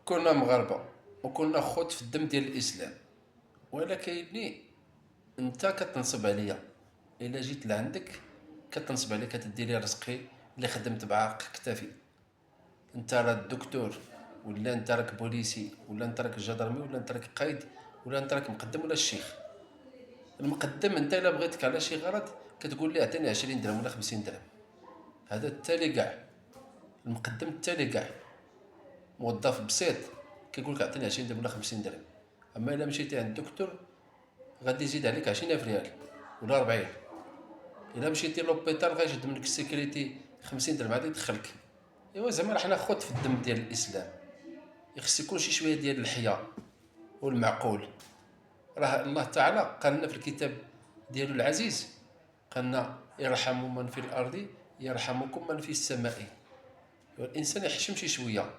كنا مغاربه وكنا خوت في الدم ديال الاسلام، ولكن انت كتنصب عليا. الا جيت لعندك كتنصب عليا، كتدي لي رزقي اللي خدمت بعرق كتافي. انت راه الدكتور، ولا انت راك بوليسي، ولا انت راك الجدرمي، ولا انت راك قايد، ولا انت راك مقدم ولا الشيخ. المقدم انت الا بغيتك على شي غرض كتقول لي عطيني 20 درهم ولا 50 درهم. هذا التالي كاع. المقدم التالي كاع موظف بسيط كيقول لك عطيني 20 درهم ولا 50 درهم. اما الا مشيتي عند الدكتور غادي يزيد عليك 20000 ريال ولا 40. الا مشيتي لوبيتال غيشد منك السيكوريتي 50 درهم عاد يدخلك. ايوا زعما راه حنا خوت في الدم ديال الاسلام، يخص يكون شي شويه ديال الحياء والمعقول. راه الله تعالى قال لنا في الكتاب ديالو العزيز، قال لنا يرحم من في الارض يرحمكم من في السماء. الانسان يحشم شي شويه،